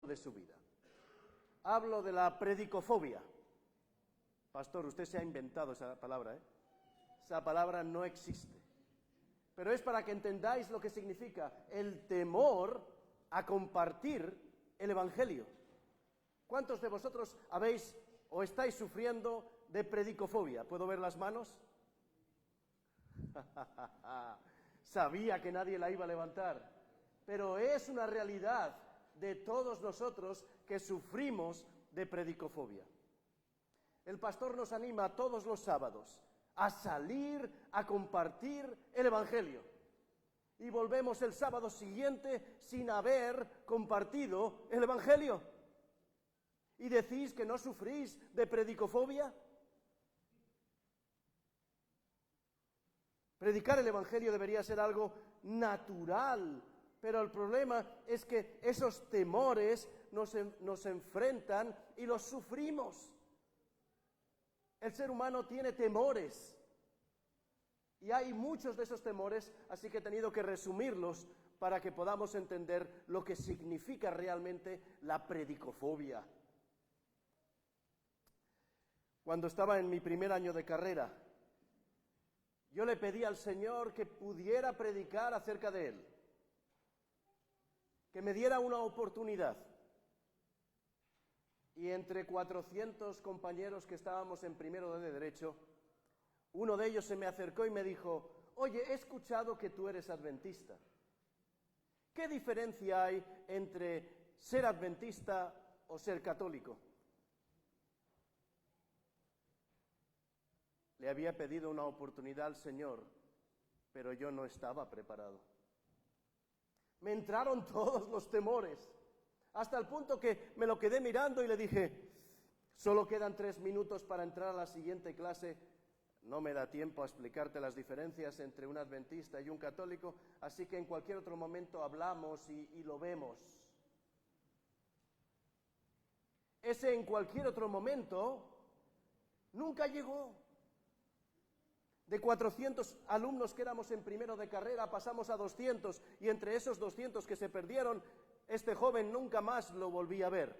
de su vida. Hablo de la predicofobia. Pastor, usted se ha inventado esa palabra, ¿eh? Esa palabra no existe. Pero es para que entendáis lo que significa el temor a compartir el Evangelio. ¿Cuántos de vosotros habéis o estáis sufriendo de predicofobia? ¿Puedo ver las manos? Sabía que nadie la iba a levantar, pero es una realidad de todos nosotros que sufrimos de predicofobia. El pastor nos anima todos los sábados a salir a compartir el Evangelio. Y volvemos el sábado siguiente sin haber compartido el Evangelio. ¿Y decís que no sufrís de predicofobia? Predicar el Evangelio debería ser algo natural, pero el problema es que esos temores nos enfrentan y los sufrimos. El ser humano tiene temores, y hay muchos de esos temores, así que he tenido que resumirlos para que podamos entender lo que significa realmente la predicofobia. Cuando estaba en mi primer año de carrera, yo le pedí al Señor que pudiera predicar acerca de Él, que me diera una oportunidad. Y entre 400 compañeros que estábamos en primero de Derecho, uno de ellos se me acercó y me dijo: oye, he escuchado que tú eres adventista. ¿Qué diferencia hay entre ser adventista o ser católico? Le había pedido una oportunidad al Señor, pero yo no estaba preparado. Me entraron todos los temores, hasta el punto que me lo quedé mirando y le dije: solo quedan 3 minutos para entrar a la siguiente clase. No me da tiempo a explicarte las diferencias entre un adventista y un católico, así que en cualquier otro momento hablamos y lo vemos. Ese en cualquier otro momento nunca llegó. De 400 alumnos que éramos en primero de carrera pasamos a 200, y entre esos 200 que se perdieron, este joven nunca más lo volví a ver.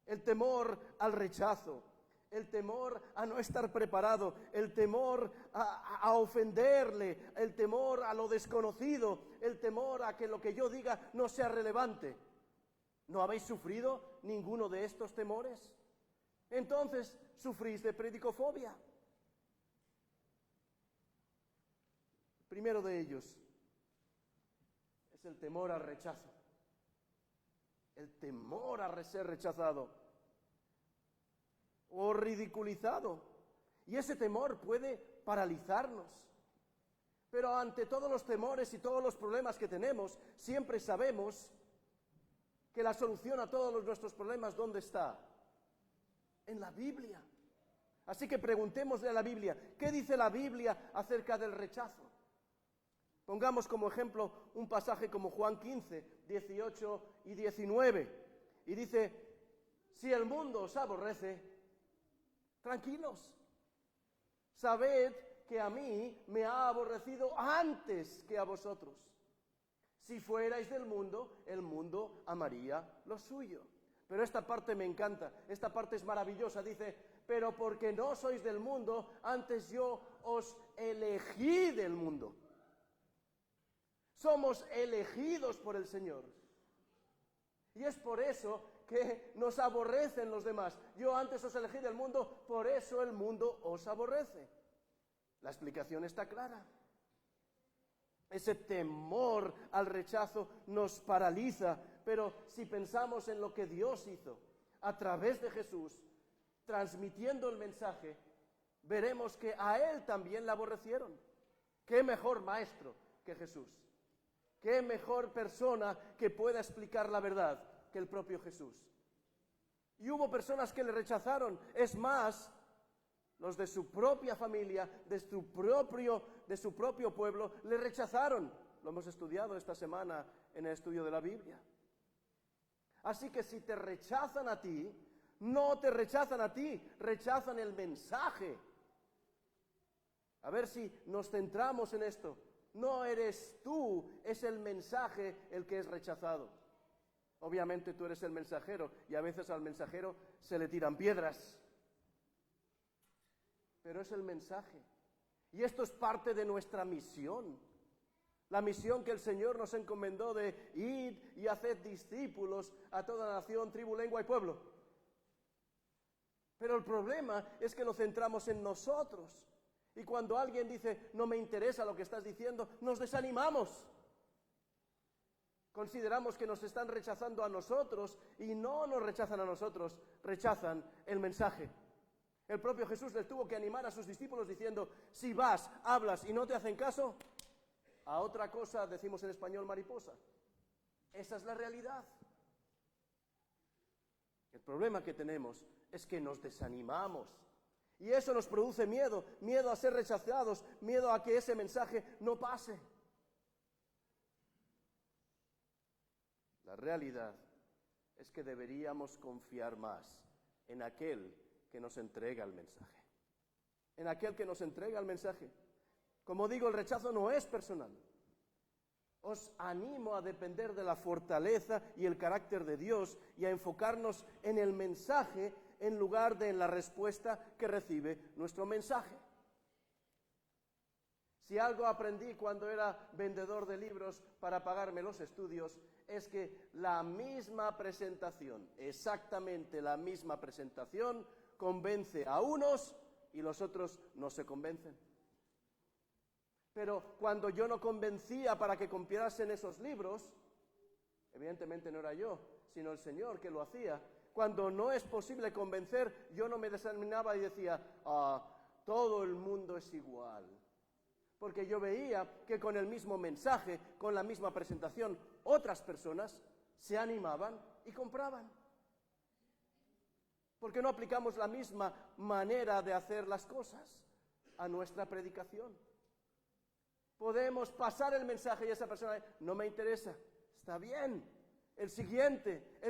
El temor al rechazo, el temor a no estar preparado, el temor a ofenderle, el temor a lo desconocido, el temor a que lo que yo diga no sea relevante. ¿No habéis sufrido ninguno de estos temores? Entonces sufrís de predicofobia. Primero de ellos es el temor al rechazo, el temor a ser rechazado o ridiculizado. Y ese temor puede paralizarnos. Pero ante todos los temores y todos los problemas que tenemos, siempre sabemos que la solución a todos nuestros problemas, ¿dónde está? En la Biblia. Así que preguntémosle a la Biblia, ¿qué dice la Biblia acerca del rechazo? Pongamos como ejemplo un pasaje como Juan 15, 18 y 19. Y dice: si el mundo os aborrece, tranquilos. Sabed que a mí me ha aborrecido antes que a vosotros. Si fuerais del mundo, el mundo amaría lo suyo. Pero esta parte me encanta, esta parte es maravillosa. Dice: pero porque no sois del mundo, antes yo os elegí del mundo. Somos elegidos por el Señor. Y es por eso que nos aborrecen los demás. Yo antes os elegí del mundo, por eso el mundo os aborrece. La explicación está clara. Ese temor al rechazo nos paraliza, pero si pensamos en lo que Dios hizo a través de Jesús, transmitiendo el mensaje, veremos que a Él también le aborrecieron. ¿Qué mejor maestro que Jesús? ¿Qué mejor persona que pueda explicar la verdad que el propio Jesús? Y hubo personas que le rechazaron. Es más, los de su propia familia, de su propio pueblo, le rechazaron. Lo hemos estudiado esta semana en el estudio de la Biblia. Así que si te rechazan a ti, no te rechazan a ti, rechazan el mensaje. A ver si nos centramos en esto. No eres tú, es el mensaje el que es rechazado. Obviamente tú eres el mensajero y a veces al mensajero se le tiran piedras. Pero es el mensaje. Y esto es parte de nuestra misión. La misión que el Señor nos encomendó de ir y hacer discípulos a toda nación, tribu, lengua y pueblo. Pero el problema es que nos centramos en nosotros. Y cuando alguien dice, no me interesa lo que estás diciendo, nos desanimamos. Consideramos que nos están rechazando a nosotros y no nos rechazan a nosotros, rechazan el mensaje. El propio Jesús les tuvo que animar a sus discípulos diciendo, si vas, hablas y no te hacen caso, a otra cosa decimos en español mariposa. Esa es la realidad. El problema que tenemos es que nos desanimamos. Y eso nos produce miedo, miedo a ser rechazados, miedo a que ese mensaje no pase. La realidad es que deberíamos confiar más en aquel que nos entrega el mensaje. En aquel que nos entrega el mensaje. Como digo, el rechazo no es personal. Os animo a depender de la fortaleza y el carácter de Dios y a enfocarnos en el mensaje en lugar de en la respuesta que recibe nuestro mensaje. Si algo aprendí cuando era vendedor de libros para pagarme los estudios, es que la misma presentación, exactamente la misma presentación, convence a unos y los otros no se convencen. Pero cuando yo no convencía para que comprasen esos libros, evidentemente no era yo, sino el Señor que lo hacía. Cuando no es posible convencer, yo no me desanimaba y decía, todo el mundo es igual. Porque yo veía que con el mismo mensaje, con la misma presentación, otras personas se animaban y compraban. ¿Por qué no aplicamos la misma manera de hacer las cosas a nuestra predicación? Podemos pasar el mensaje y esa persona, no me interesa, está bien. El siguiente,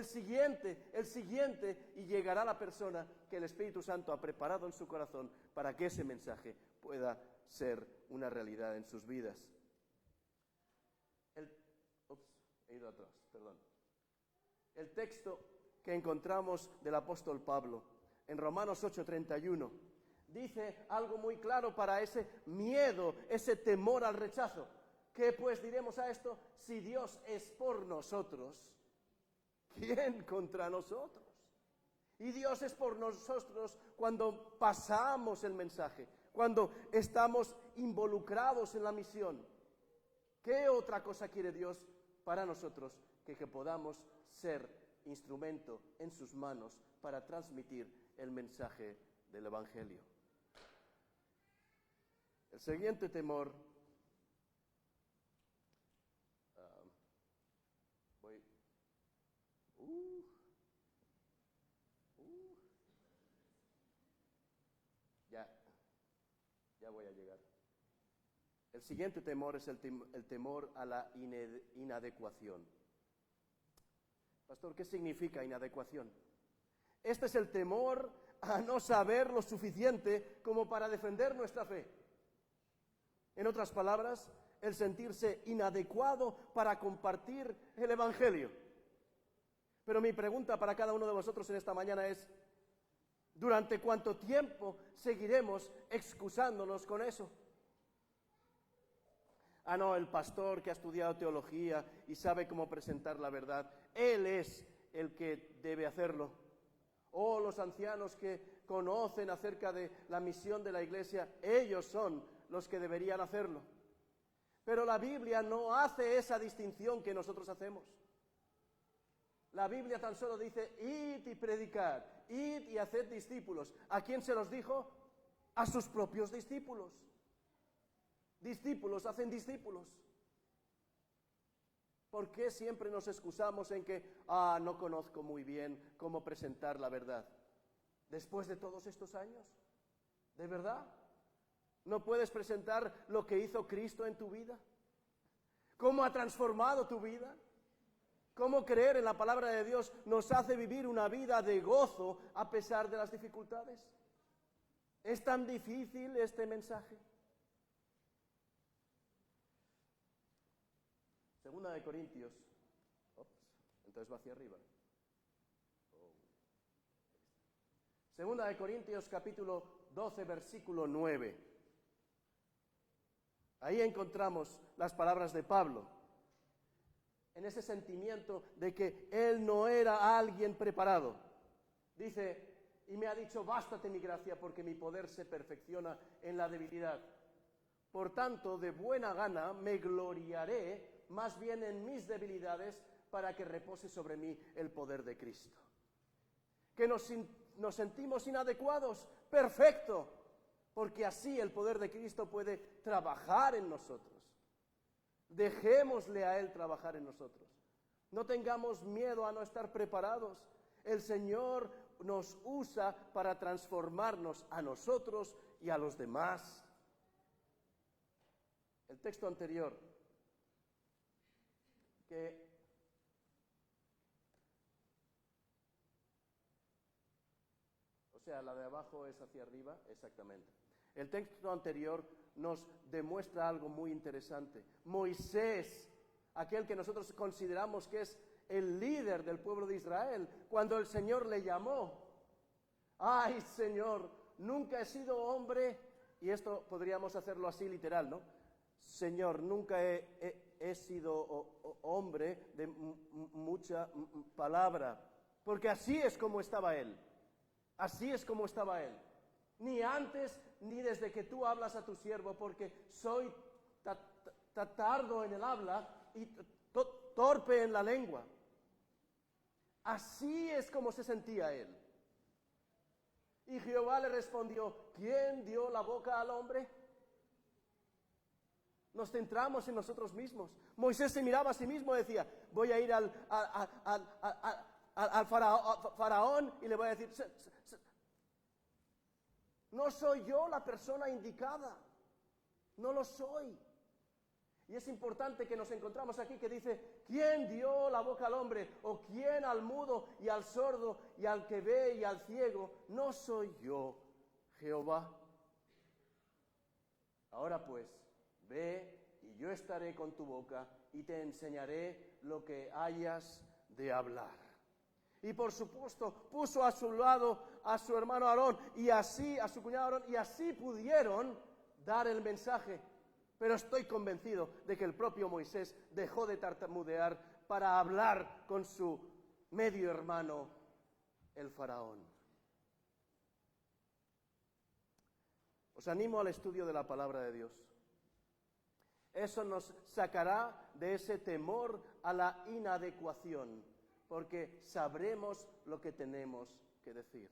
y llegará la persona que el Espíritu Santo ha preparado en su corazón para que ese mensaje pueda ser una realidad en sus vidas. El texto que encontramos del apóstol Pablo en Romanos 8:31 dice algo muy claro para ese miedo, ese temor al rechazo. ¿Qué pues diremos a esto? Si Dios es por nosotros, ¿quién contra nosotros? Y Dios es por nosotros cuando pasamos el mensaje, cuando estamos involucrados en la misión. ¿Qué otra cosa quiere Dios para nosotros que podamos ser instrumento en sus manos para transmitir el mensaje del Evangelio? El siguiente temor, ya voy a llegar. El siguiente temor es el temor a la inadecuación. Pastor, ¿qué significa inadecuación? Este es el temor a no saber lo suficiente como para defender nuestra fe. En otras palabras, el sentirse inadecuado para compartir el Evangelio. Pero mi pregunta para cada uno de vosotros en esta mañana es, ¿durante cuánto tiempo seguiremos excusándonos con eso? No, el pastor que ha estudiado teología y sabe cómo presentar la verdad, él es el que debe hacerlo. O los ancianos que conocen acerca de la misión de la iglesia, ellos son los que deberían hacerlo. Pero la Biblia no hace esa distinción que nosotros hacemos. La Biblia tan solo dice, id y predicad, id y haced discípulos. ¿A quién se los dijo? A sus propios discípulos. Discípulos hacen discípulos. ¿Por qué siempre nos excusamos en que, no conozco muy bien cómo presentar la verdad? Después de todos estos años, ¿de verdad? ¿No puedes presentar lo que hizo Cristo en tu vida? ¿Cómo ha transformado tu vida? ¿Cómo creer en la palabra de Dios nos hace vivir una vida de gozo a pesar de las dificultades? ¿Es tan difícil este mensaje? Segunda de Corintios, Entonces va hacia arriba. Segunda de Corintios capítulo 12, versículo 9. Ahí encontramos las palabras de Pablo, en ese sentimiento de que él no era alguien preparado. Dice, y me ha dicho, bástate mi gracia, porque mi poder se perfecciona en la debilidad. Por tanto, de buena gana me gloriaré más bien en mis debilidades, para que repose sobre mí el poder de Cristo. Que nos sentimos inadecuados, perfecto, porque así el poder de Cristo puede trabajar en nosotros. Dejémosle a Él trabajar en nosotros. No tengamos miedo a no estar preparados. El Señor nos usa para transformarnos a nosotros y a los demás. El texto anterior, o sea, la de abajo es hacia arriba, exactamente. El texto anterior nos demuestra algo muy interesante. Moisés, aquel que nosotros consideramos que es el líder del pueblo de Israel, cuando el Señor le llamó, ¡ay, Señor! Nunca he sido hombre, y esto podríamos hacerlo así literal, ¿no? Señor, nunca he sido hombre de mucha palabra, porque así es como estaba él. Así es como estaba él. Ni antes ni desde que tú hablas a tu siervo, porque soy tardo en el habla y torpe en la lengua. Así es como se sentía él. Y Jehová le respondió, ¿quién dio la boca al hombre? Nos centramos en nosotros mismos. Moisés se miraba a sí mismo y decía, voy a ir al faraón y le voy a decir, no soy yo la persona indicada, no lo soy. Y es importante que nos encontramos aquí que dice, ¿quién dio la boca al hombre? ¿O quién al mudo y al sordo y al que ve y al ciego? No soy yo, Jehová. Ahora pues, ve y yo estaré con tu boca y te enseñaré lo que hayas de hablar. Y por supuesto puso a su lado a su hermano Aarón y así a su cuñado Aarón y así pudieron dar el mensaje. Pero estoy convencido de que el propio Moisés dejó de tartamudear para hablar con su medio hermano, el faraón. Os animo al estudio de la palabra de Dios. Eso nos sacará de ese temor a la inadecuación, porque sabremos lo que tenemos que decir.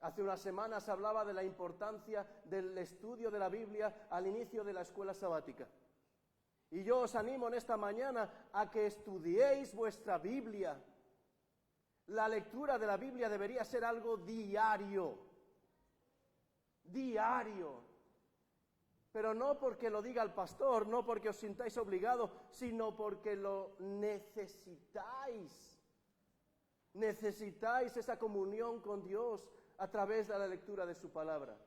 Hace unas semanas hablaba de la importancia del estudio de la Biblia al inicio de la escuela sabática. Y yo os animo en esta mañana a que estudiéis vuestra Biblia. La lectura de la Biblia debería ser algo diario. Diario. Pero no porque lo diga el pastor, no porque os sintáis obligados, sino porque lo necesitáis. Necesitáis esa comunión con Dios a través de la lectura de su palabra.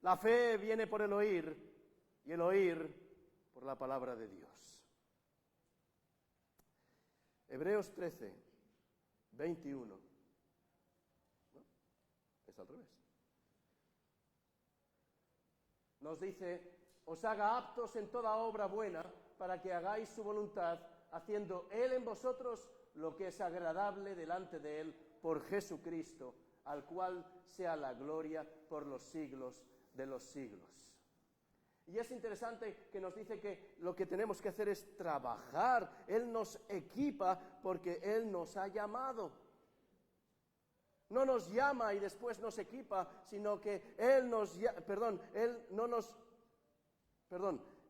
La fe viene por el oír y el oír por la palabra de Dios. Hebreos 13, 21. ¿No? Es al revés. Nos dice, os haga aptos en toda obra buena para que hagáis su voluntad, haciendo Él en vosotros lo que es agradable delante de Él por Jesucristo, al cual sea la gloria por los siglos de los siglos. Y es interesante que nos dice que lo que tenemos que hacer es trabajar. Él nos equipa porque Él nos ha llamado. No nos llama y después nos equipa, sino que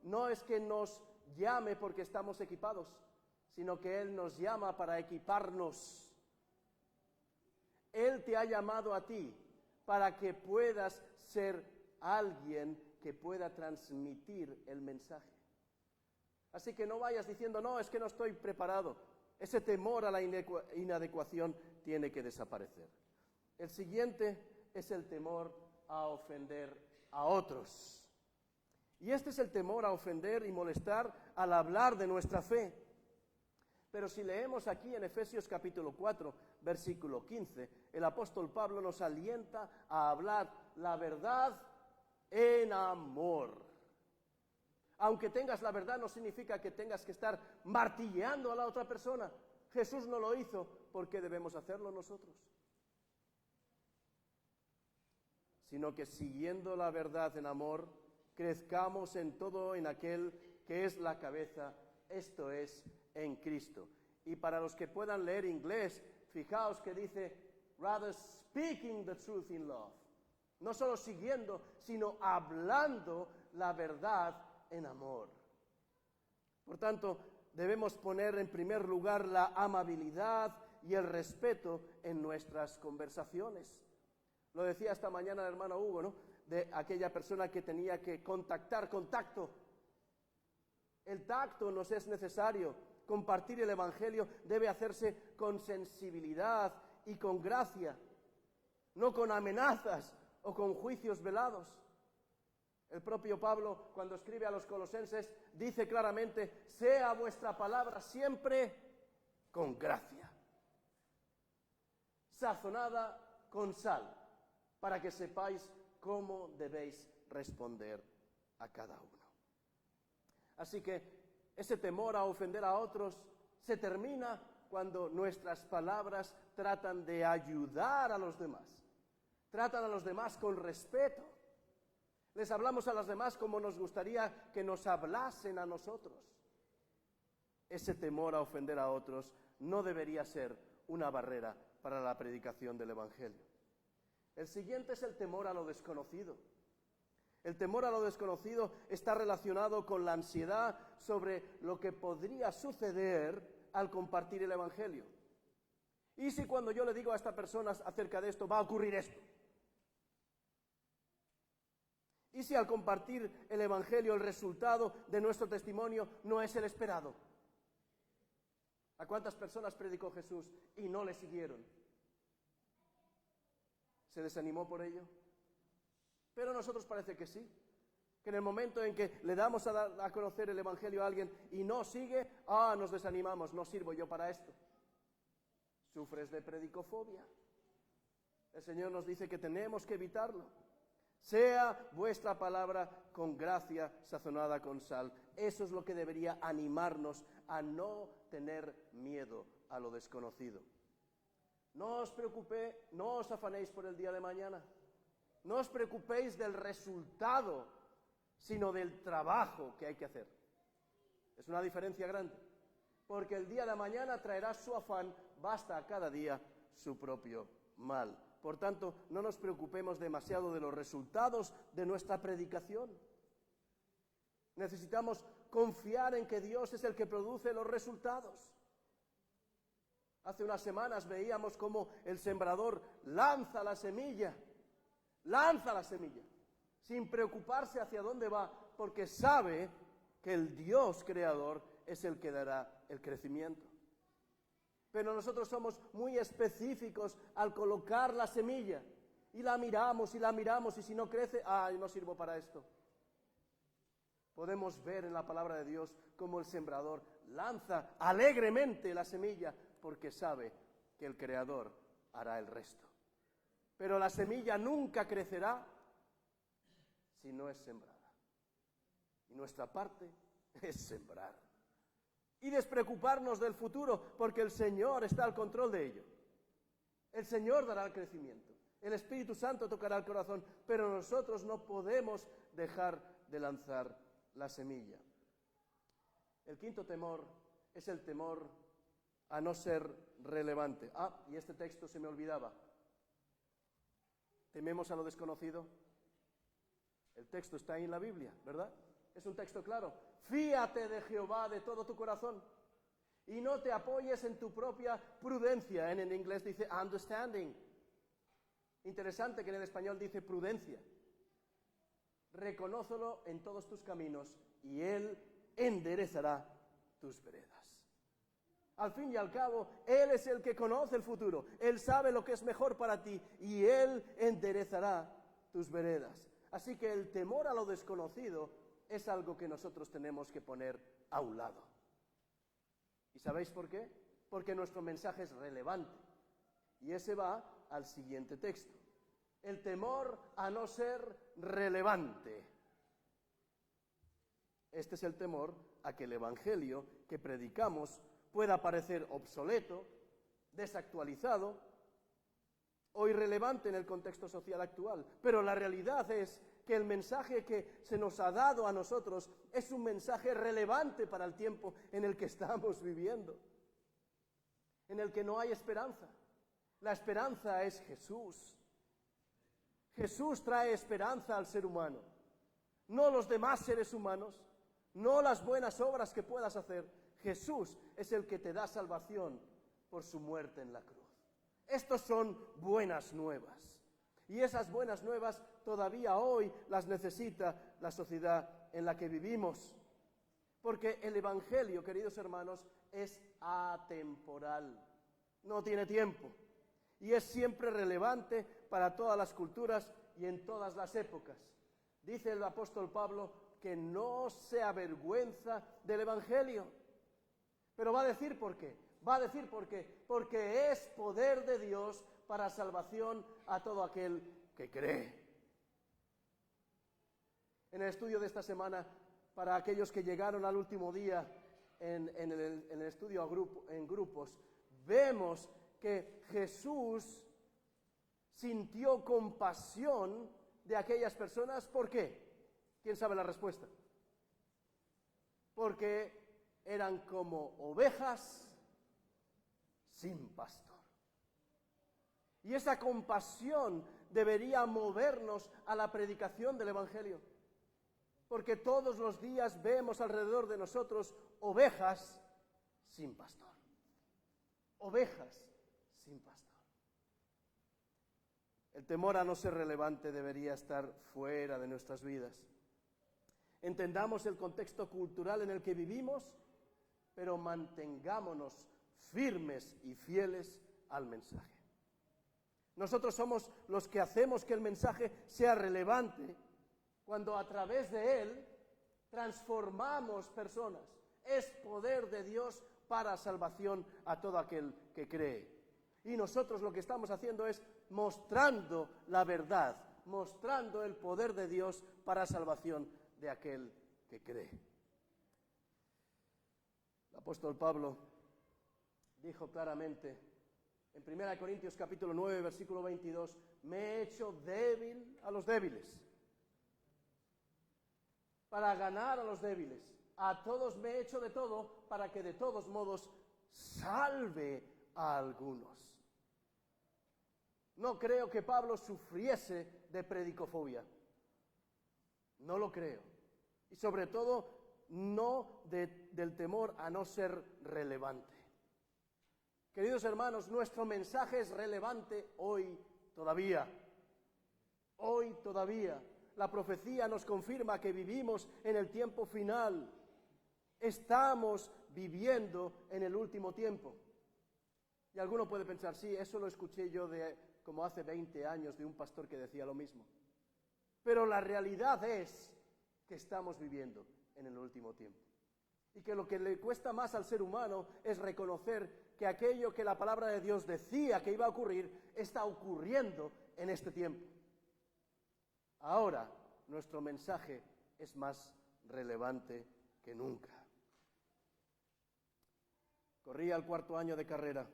no es que nos llame porque estamos equipados, sino que Él nos llama para equiparnos. Él te ha llamado a ti para que puedas ser alguien que pueda transmitir el mensaje. Así que no vayas diciendo, no, es que no estoy preparado. Ese temor a la inadecuación tiene que desaparecer. El siguiente es el temor a ofender a otros. Y este es el temor a ofender y molestar al hablar de nuestra fe. Pero si leemos aquí en Efesios capítulo 4, versículo 15, el apóstol Pablo nos alienta a hablar la verdad en amor. Aunque tengas la verdad no significa que tengas que estar martilleando a la otra persona. Jesús no lo hizo, ¿por qué debemos hacerlo nosotros? Sino que siguiendo la verdad en amor, crezcamos en todo en aquel que es la cabeza, esto es, en Cristo. Y para los que puedan leer inglés, fijaos que dice, rather speaking the truth in love. No solo siguiendo, sino hablando la verdad en amor. Por tanto, debemos poner en primer lugar la amabilidad y el respeto en nuestras conversaciones. Lo decía esta mañana el hermano Hugo, ¿no? De aquella persona que tenía que contacto. El tacto nos es necesario. Compartir el Evangelio debe hacerse con sensibilidad y con gracia, no con amenazas o con juicios velados. El propio Pablo, cuando escribe a los colosenses, dice claramente, sea vuestra palabra siempre con gracia, sazonada con sal, para que sepáis cómo debéis responder a cada uno. Así que ese temor a ofender a otros se termina cuando nuestras palabras tratan de ayudar a los demás. Tratan a los demás con respeto. Les hablamos a los demás como nos gustaría que nos hablasen a nosotros. Ese temor a ofender a otros no debería ser una barrera para la predicación del Evangelio. El siguiente es el temor a lo desconocido. El temor a lo desconocido está relacionado con la ansiedad sobre lo que podría suceder al compartir el Evangelio. ¿Y si cuando yo le digo a esta persona acerca de esto va a ocurrir esto? ¿Y si al compartir el Evangelio el resultado de nuestro testimonio no es el esperado? ¿A cuántas personas predicó Jesús y no le siguieron? ¿Se desanimó por ello? Pero a nosotros parece que sí, que en el momento en que le damos a conocer el Evangelio a alguien y no sigue, nos desanimamos, no sirvo yo para esto. ¿Sufres de predicofobia? El Señor nos dice que tenemos que evitarlo. Sea vuestra palabra con gracia sazonada con sal. Eso es lo que debería animarnos a no tener miedo a lo desconocido. No os preocupéis, no os afanéis por el día de mañana. No os preocupéis del resultado, sino del trabajo que hay que hacer. Es una diferencia grande, porque el día de mañana traerá su afán, basta a cada día su propio mal. Por tanto, no nos preocupemos demasiado de los resultados de nuestra predicación. Necesitamos confiar en que Dios es el que produce los resultados. Hace unas semanas veíamos cómo el sembrador lanza la semilla, sin preocuparse hacia dónde va, porque sabe que el Dios creador es el que dará el crecimiento. Pero nosotros somos muy específicos al colocar la semilla, y la miramos, y si no crece, no sirvo para esto. Podemos ver en la palabra de Dios cómo el sembrador lanza alegremente la semilla, porque sabe que el creador hará el resto. Pero la semilla nunca crecerá si no es sembrada. Y nuestra parte es sembrar. Y despreocuparnos del futuro, porque el Señor está al control de ello. El Señor dará el crecimiento. El Espíritu Santo tocará el corazón, pero nosotros no podemos dejar de lanzar la semilla. El quinto temor es el temor a no ser relevante. Y este texto se me olvidaba. ¿Tememos a lo desconocido? El texto está ahí en la Biblia, ¿verdad? Es un texto claro. Fíate de Jehová de todo tu corazón y no te apoyes en tu propia prudencia. En inglés dice understanding. Interesante que en el español dice prudencia. Reconócelo en todos tus caminos y Él enderezará tus veredas. Al fin y al cabo, Él es el que conoce el futuro. Él sabe lo que es mejor para ti y Él enderezará tus veredas. Así que el temor a lo desconocido es algo que nosotros tenemos que poner a un lado. ¿Y sabéis por qué? Porque nuestro mensaje es relevante. Y ese va al siguiente texto. El temor a no ser relevante. Este es el temor a que el evangelio que predicamos pueda parecer obsoleto, desactualizado o irrelevante en el contexto social actual. Pero la realidad es que el mensaje que se nos ha dado a nosotros es un mensaje relevante para el tiempo en el que estamos viviendo, en el que no hay esperanza. La esperanza es Jesús. Jesús trae esperanza al ser humano, no los demás seres humanos, no las buenas obras que puedas hacer. Jesús es el que te da salvación por su muerte en la cruz. Estos son buenas nuevas. Y esas buenas nuevas todavía hoy las necesita la sociedad en la que vivimos. Porque el evangelio, queridos hermanos, es atemporal. No tiene tiempo. Y es siempre relevante para todas las culturas y en todas las épocas. Dice el apóstol Pablo que no se avergüenza del evangelio. Pero va a decir por qué. Va a decir por qué. Porque es poder de Dios para salvación a todo aquel que cree. En el estudio de esta semana, para aquellos que llegaron al último día en el estudio en grupos, vemos que Jesús sintió compasión de aquellas personas. ¿Por qué? ¿Quién sabe la respuesta? Porque eran como ovejas sin pastor. Y esa compasión debería movernos a la predicación del evangelio. Porque todos los días vemos alrededor de nosotros ovejas sin pastor. Ovejas sin pastor. El temor a no ser relevante debería estar fuera de nuestras vidas. Entendamos el contexto cultural en el que vivimos, pero mantengámonos firmes y fieles al mensaje. Nosotros somos los que hacemos que el mensaje sea relevante cuando a través de él transformamos personas. Es poder de Dios para salvación a todo aquel que cree. Y nosotros lo que estamos haciendo es mostrando la verdad, mostrando el poder de Dios para salvación de aquel que cree. El apóstol Pablo dijo claramente en 1 Corintios capítulo 9, versículo 22, me he hecho débil a los débiles, para ganar a los débiles. A todos me he hecho de todo, para que de todos modos salve a algunos. No creo que Pablo sufriese de predicofobia. No lo creo. Y sobre todo, no del temor a no ser relevante. Queridos hermanos, nuestro mensaje es relevante hoy todavía. Hoy todavía. La profecía nos confirma que vivimos en el tiempo final. Estamos viviendo en el último tiempo. Y alguno puede pensar, sí, eso lo escuché yo como hace 20 años de un pastor que decía lo mismo. Pero la realidad es que estamos viviendo en el último tiempo. Y que lo que le cuesta más al ser humano es reconocer que aquello que la palabra de Dios decía que iba a ocurrir, está ocurriendo en este tiempo. Ahora, nuestro mensaje es más relevante que nunca. Corría el 4º año de carrera.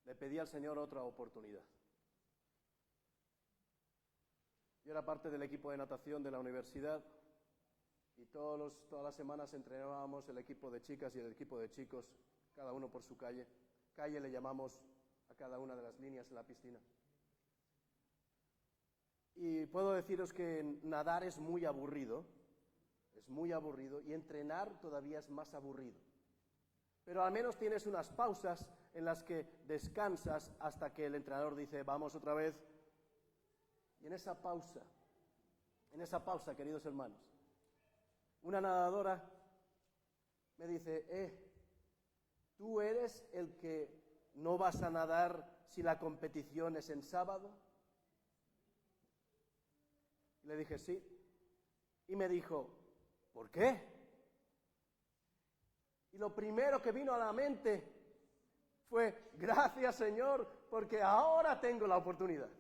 Le pedí al Señor otra oportunidad. Yo era parte del equipo de natación de la universidad y todas las semanas entrenábamos el equipo de chicas y el equipo de chicos, cada uno por su calle. Calle le llamamos a cada una de las líneas en la piscina. Y puedo deciros que nadar es muy aburrido y entrenar todavía es más aburrido. Pero al menos tienes unas pausas en las que descansas hasta que el entrenador dice, vamos otra vez. Y en esa pausa, queridos hermanos, una nadadora me dice, ¿tú eres el que no vas a nadar si la competición es en sábado? Y le dije, sí. Y me dijo, ¿por qué? lo primero que vino a la mente fue: gracias, Señor, porque ahora tengo la oportunidad.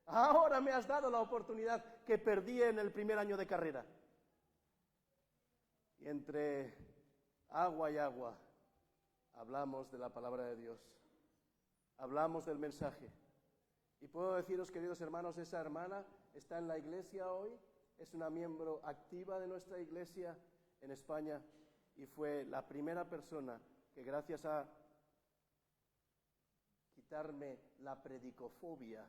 Ahora me has dado la oportunidad que perdí en el primer año de carrera. Y entre agua y agua hablamos de la palabra de Dios. Hablamos del mensaje. Y puedo deciros, queridos hermanos, esa hermana está en la iglesia hoy, es una miembro activa de nuestra iglesia en España y fue la primera persona que, gracias a quitarme la predicofobia,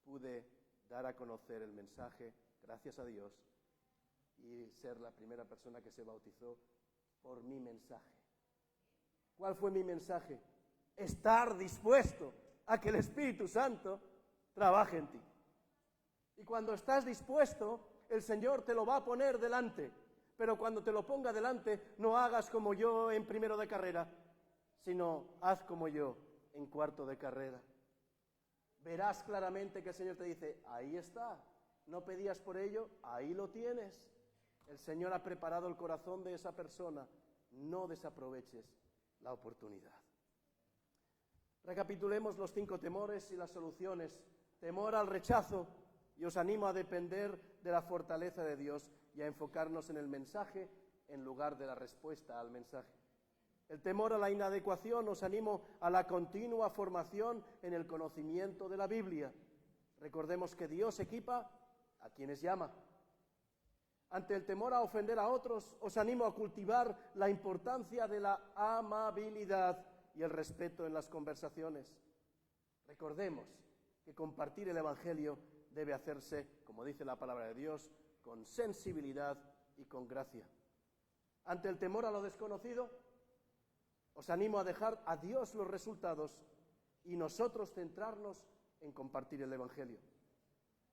pude dar a conocer el mensaje, gracias a Dios, y ser la primera persona que se bautizó por mi mensaje. ¿Cuál fue mi mensaje? Estar dispuesto a que el Espíritu Santo trabaje en ti. Y cuando estás dispuesto, el Señor te lo va a poner delante. Pero cuando te lo ponga delante, no hagas como yo en primero de carrera, sino haz como yo en cuarto de carrera. Verás claramente que el Señor te dice: ahí está, no pedías por ello, ahí lo tienes. El Señor ha preparado el corazón de esa persona, no desaproveches la oportunidad. Recapitulemos los 5 temores y las soluciones. Temor al rechazo, y os animo a depender de la fortaleza de Dios y a enfocarnos en el mensaje en lugar de la respuesta al mensaje. El temor a la inadecuación, os animo a la continua formación en el conocimiento de la Biblia. Recordemos que Dios equipa a quienes llama. Ante el temor a ofender a otros, os animo a cultivar la importancia de la amabilidad y el respeto en las conversaciones. Recordemos que compartir el Evangelio debe hacerse, como dice la palabra de Dios, con sensibilidad y con gracia. Ante el temor a lo desconocido, os animo a dejar a Dios los resultados y nosotros centrarnos en compartir el Evangelio.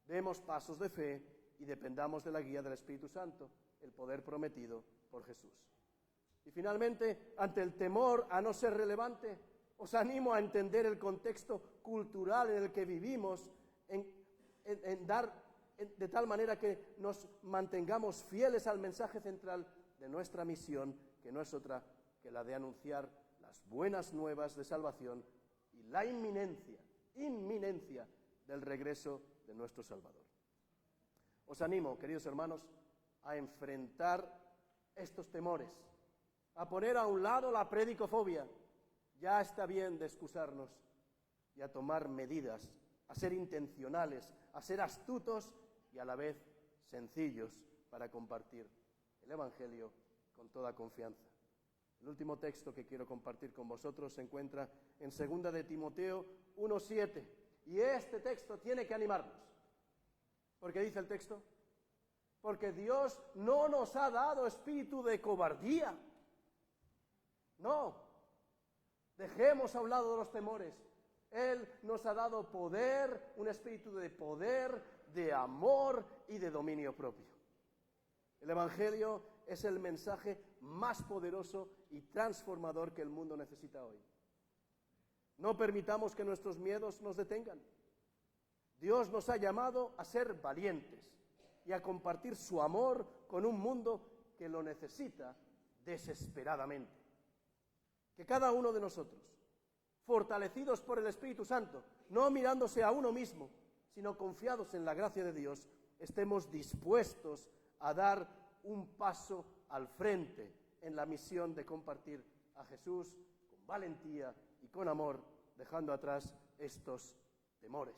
Demos pasos de fe y dependamos de la guía del Espíritu Santo, el poder prometido por Jesús. Y finalmente, ante el temor a no ser relevante, os animo a entender el contexto cultural en el que vivimos, de tal manera que nos mantengamos fieles al mensaje central de nuestra misión, que no es otra que la de anunciar las buenas nuevas de salvación y la inminencia del regreso de nuestro Salvador. Os animo, queridos hermanos, a enfrentar estos temores, a poner a un lado la predicofobia. Ya está bien de excusarnos y a tomar medidas, a ser intencionales, a ser astutos y a la vez sencillos para compartir el Evangelio con toda confianza. El último texto que quiero compartir con vosotros se encuentra en 2 de Timoteo 1:7. Y este texto tiene que animarnos. ¿Por qué dice el texto? Porque Dios no nos ha dado espíritu de cobardía. No. Dejemos a un lado los temores. Él nos ha dado poder, un espíritu de poder, de amor y de dominio propio. El Evangelio es el mensaje más poderoso y transformador que el mundo necesita hoy. No permitamos que nuestros miedos nos detengan. Dios nos ha llamado a ser valientes y a compartir su amor con un mundo que lo necesita desesperadamente. Que cada uno de nosotros, fortalecidos por el Espíritu Santo, no mirándose a uno mismo, sino confiados en la gracia de Dios, estemos dispuestos a dar un paso al frente en la misión de compartir a Jesús con valentía y con amor, dejando atrás estos temores.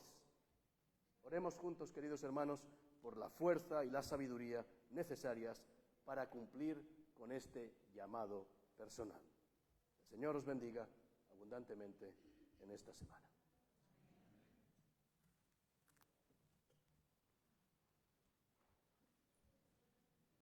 Oremos juntos, queridos hermanos, por la fuerza y la sabiduría necesarias para cumplir con este llamado personal. El Señor os bendiga abundantemente en esta semana.